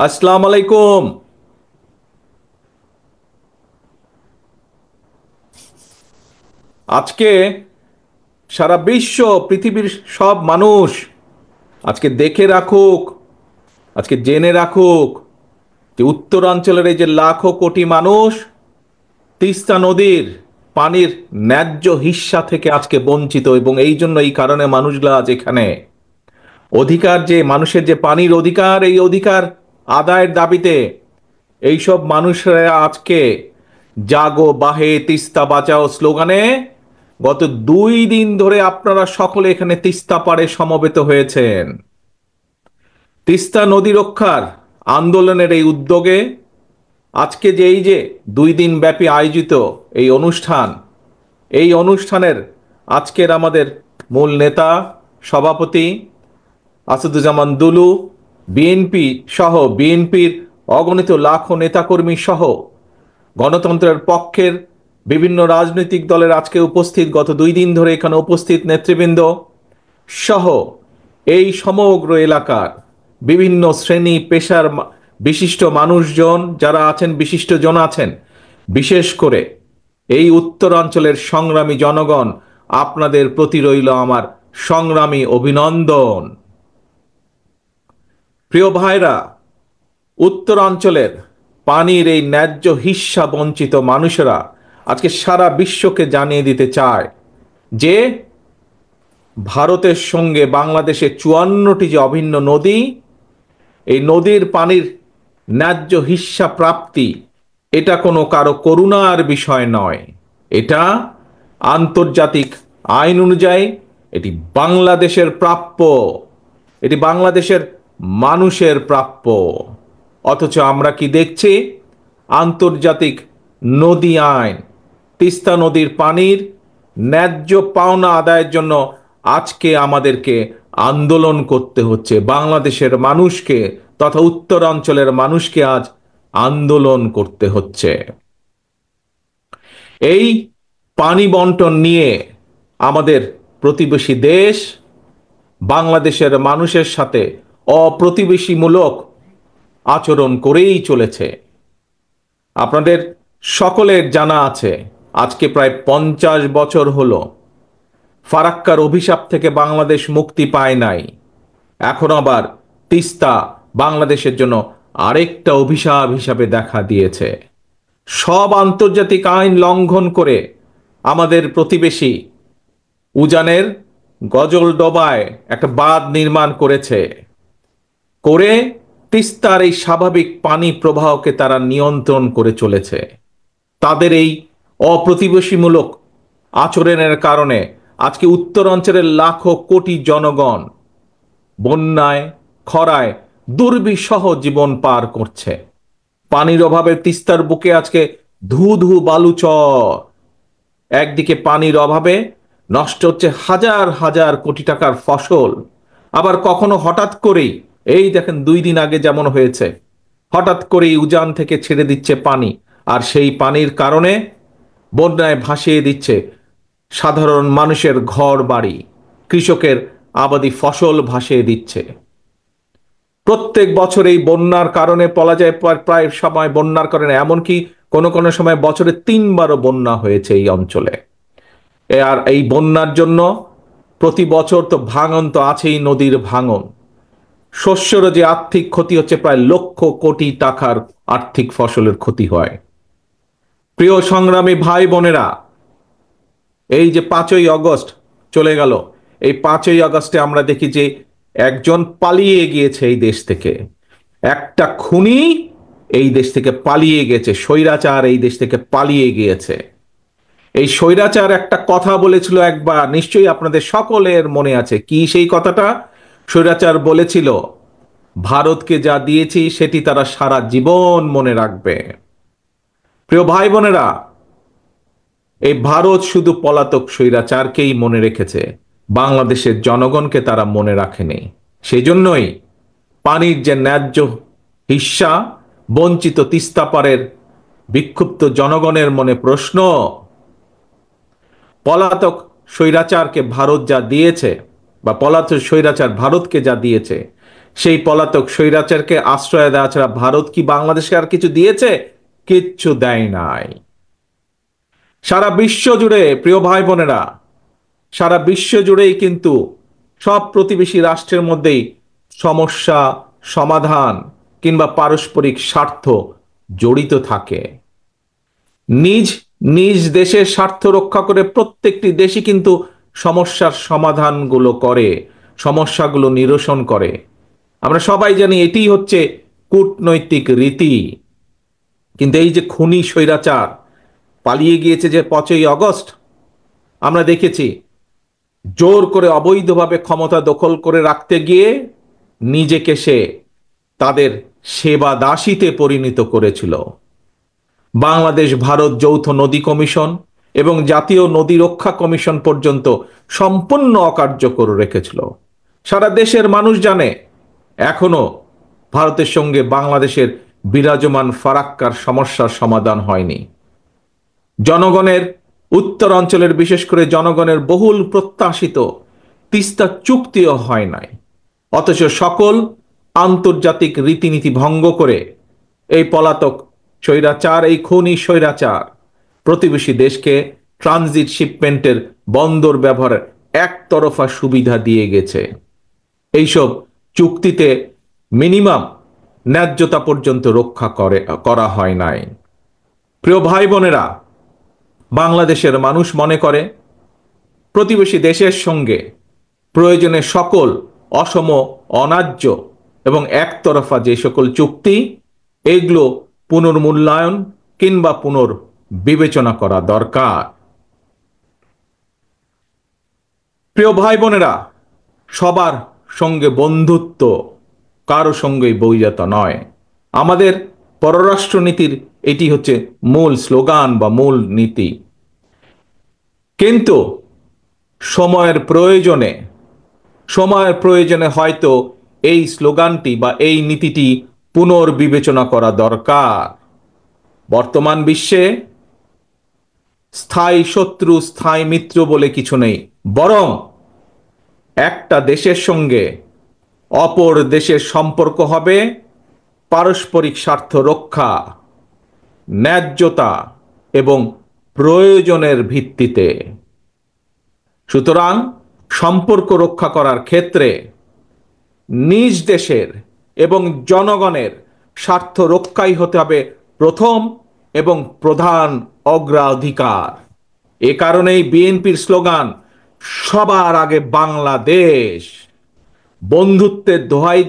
আসসালামু আলাইকুম। আজকে সারা বিশ্ব, পৃথিবীর সব মানুষ আজকে দেখে রাখুক, আজকে জেনে রাখুক যে উত্তরাঞ্চলের এই যে লাখো কোটি মানুষ তিস্তা নদীর পানির ন্যায্য হিস্সা থেকে আজকে বঞ্চিত, এবং এই জন্য এই কারণে মানুষগুলা আজ এখানে অধিকার, যে মানুষের যে পানির অধিকার, এই অধিকার আদায়ের দাবিতে এইসব মানুষরা আজকে জাগো বাহে তিস্তা বাঁচাও স্লোগানে গত 2 দিন ধরে আপনারা সকলে এখানে তিস্তা পাড়ে সমবেত হয়েছেন। তিস্তা নদী রক্ষার আন্দোলনের এই উদ্যোগে আজকে যে এই যে 2 দিন ব্যাপী আয়োজিত এই অনুষ্ঠান, এই অনুষ্ঠানের আজকের আমাদের মূল নেতা, সভাপতি আসাদুজ্জামান দুলু, বিএনপি সহ বিএনপির অগণিত লাখো নেতাকর্মী সহ গণতন্ত্রের পক্ষের বিভিন্ন রাজনৈতিক দলের আজকে উপস্থিত, গত 2 দিন ধরে এখানে উপস্থিত নেতৃবৃন্দ সহ এই সমগ্র এলাকার বিভিন্ন শ্রেণী পেশার বিশিষ্ট মানুষজন যারা আছেন, বিশিষ্টজন আছেন, বিশেষ করে এই উত্তরাঞ্চলের সংগ্রামী জনগণ, আপনাদের প্রতি রইল আমার সংগ্রামী অভিনন্দন। প্রিয় ভাইরা, উত্তরাঞ্চলের পানির এই ন্যায্য হিস্যা বঞ্চিত মানুষেরা আজকে সারা বিশ্বকে জানিয়ে দিতে চায় যে ভারতের সঙ্গে বাংলাদেশের 54টি যে অভিন্ন নদী, এই নদীর পানির ন্যায্য হিস্যা প্রাপ্তি এটা কোনো কারো করুণার বিষয় নয়। এটা আন্তর্জাতিক আইন অনুযায়ী এটি বাংলাদেশের প্রাপ্য, এটি বাংলাদেশের মানুষের প্রাপ্য। অথচ আমরা কি দেখছি? আন্তর্জাতিক নদী আইন, তিস্তা নদীর পানির ন্যায্য পাওনা আদায়ের জন্য আজকে আমাদেরকে আন্দোলন করতে হচ্ছে। বাংলাদেশের মানুষকে তথা উত্তরাঞ্চলের মানুষকে আজ আন্দোলন করতে হচ্ছে। এই পানি বন্টন নিয়ে আমাদের প্রতিবেশী দেশ বাংলাদেশের মানুষের সাথে অপ্রতিবেশীমূলক আচরণ করেই চলেছে। আপনাদের সকলের জানা আছে, আজকে প্রায় 50 বছর হলো ফারাক্কার অভিশাপ থেকে বাংলাদেশ মুক্তি পায় নাই। এখন আবার তিস্তা বাংলাদেশের জন্য আরেকটা অভিশাপ হিসাবে দেখা দিয়েছে। সব আন্তর্জাতিক আইন লঙ্ঘন করে আমাদের প্রতিবেশী উজানের গজলডোবায় একটা বাঁধ নির্মাণ করেছে, করে তিস্তার এই স্বাভাবিক পানি প্রবাহকে তারা নিয়ন্ত্রণ করে চলেছে। তাদের এই অপ্রতিবেশীমূলক আচরণের কারণে আজকে উত্তরাঞ্চলের লাখো কোটি জনগণ বন্যায়, খরায় দুর্বিষহ জীবন পার করছে। পানির অভাবে তিস্তার বুকে আজকে ধু ধু বালুচর। একদিকে পানির অভাবে নষ্ট হচ্ছে হাজার হাজার কোটি টাকার ফসল, আবার কখনো হঠাৎ করেই, এই দেখেন 2 দিন আগে যেমন হয়েছে, হঠাৎ করেই উজান থেকে ছেড়ে দিচ্ছে পানি, আর সেই পানির কারণে বন্যায় ভাসিয়ে দিচ্ছে সাধারণ মানুষের ঘর বাড়ি, কৃষকের আবাদি ফসল ভাসিয়ে দিচ্ছে। প্রত্যেক বছর এই বন্যার কারণে বলা যায় প্রায় সময় বন্যার কারণে, এমনকি কোনো কোনো সময় বছরে 3বারও বন্যা হয়েছে এই অঞ্চলে। আর এই বন্যার জন্য প্রতি বছর তো ভাঙন তো আছেই, নদীর ভাঙন, শস্যেরও যে আর্থিক ক্ষতি হচ্ছে, প্রায় লক্ষ কোটি টাকার আর্থিক ফসলের ক্ষতি হয়। প্রিয় সংগ্রামী ভাই বোনেরা, এই যে 5ই আগস্ট চলে গেল, এই 5ই আগস্টে আমরা দেখি যে একজন পালিয়ে গিয়েছে এই দেশ থেকে, একটা খুনি এই দেশ থেকে পালিয়ে গেছে, স্বৈরাচার এই দেশ থেকে পালিয়ে গিয়েছে। এই স্বৈরাচার একটা কথা বলেছিল একবার, নিশ্চয়ই আপনাদের সকলের মনে আছে। কি সেই কথাটা? স্বৈরাচার বলেছিল, ভারতকে যা দিয়েছি সেটি তারা সারা জীবন মনে রাখবে। প্রিয় ভাই বোনেরা, এই ভারত শুধু পলাতক স্বৈরাচারকেই মনে রেখেছে, বাংলাদেশের জনগণকে তারা মনে রাখেনি। সেই জন্যই পানির যে ন্যায্য হিস্যা বঞ্চিত তিস্তাপাড়ের বিক্ষুব্ধ জনগণের মনে প্রশ্ন, পলাতক স্বৈরাচারকে ভারত যা দিয়েছে, বা পলাতক স্বৈরাচার ভারতকে যা দিয়েছে, সেই পলাতক স্বৈরাচারকে আশ্রয় দেওয়া ছাড়া ভারত কি বাংলাদেশকে আর কিছু দিয়েছে? কিচ্ছু দেয় নাই। সারা বিশ্ব জুড়ে, প্রিয় ভাই বোনেরা, সারা বিশ্ব জুড়েই কিন্তু সব প্রতিবেশী রাষ্ট্রের মধ্যেই সমস্যা সমাধান কিংবা পারস্পরিক স্বার্থ জড়িত থাকে। নিজ নিজ দেশের স্বার্থ রক্ষা করে প্রত্যেকটি দেশই কিন্তু সমস্যার সমাধানগুলো করে, সমস্যাগুলো নিরসন করে। আমরা সবাই জানি এটি হচ্ছে কূটনৈতিক রীতি। কিন্তু এই যে খুনি স্বৈরাচার পালিয়ে গিয়েছে যে 5ই আগস্ট, আমরা দেখেছি জোর করে অবৈধভাবে ক্ষমতা দখল করে রাখতে গিয়ে নিজেকে সে তাদের সেবা দাসীতে পরিণত করেছিল। বাংলাদেশ ভারত যৌথ নদী কমিশন এবং জাতীয় নদী রক্ষা কমিশন পর্যন্ত সম্পূর্ণ অকার্যকর রেখেছিল। সারা দেশের মানুষ জানে এখনো ভারতের সঙ্গে বাংলাদেশের বিরাজমান ফারাক্কার সমস্যার সমাধান হয়নি। জনগণের, উত্তর অঞ্চলের বিশেষ করে জনগণের বহুল প্রত্যাশিত তিস্তা চুক্তিও হয় নাই। অথচ সকল আন্তর্জাতিক রীতিনীতি ভঙ্গ করে এই পলাতক স্বৈরাচার, এই খুনি স্বৈরাচার প্রতিবেশী দেশকে ট্রানজিট শিপমেন্টের বন্দর ব্যবহারের একতরফা সুবিধা দিয়ে গেছে। এইসব চুক্তিতে মিনিমাম ন্যায্যতা পর্যন্ত রক্ষা করা হয় নাই। প্রিয় ভাই বোনেরা, বাংলাদেশের মানুষ মনে করে প্রতিবেশী দেশের সঙ্গে প্রয়োজনে সকল অসম, অন্যায্য এবং একতরফা যে সকল চুক্তি, এগুলো পুনর্মূল্যায়ন কিংবা পুনর্বিবেচনা করা দরকার। প্রিয় ভাই বোনেরা, সবার সঙ্গে বন্ধুত্ব, কারো সঙ্গেই বৈরিতা নয়। আমাদের পররাষ্ট্রনীতির এটি হচ্ছে মূল স্লোগান বা মূল নীতি। কিন্তু সময়ের প্রয়োজনে হয়তো এই স্লোগানটি বা এই নীতিটি পুনর্বিবেচনা করা দরকার। বর্তমান বিশ্বে স্থায়ী শত্রু, স্থায়ী মিত্র বলে কিছু নেই, বরং একটা দেশের সঙ্গে অপর দেশের সম্পর্ক হবে পারস্পরিক স্বার্থ রক্ষা, ন্যায্যতা এবং প্রয়োজনের ভিত্তিতে। সুতরাং সম্পর্ক রক্ষা করার ক্ষেত্রে নিজ দেশের এবং জনগণের স্বার্থ রক্ষাই হতে হবে প্রথম এবং প্রধান অগ্রাধিকার। এ কারণেই বিএনপির স্লোগান সবার আগে বাংলাদেশ। বন্ধুত্বের দোহাই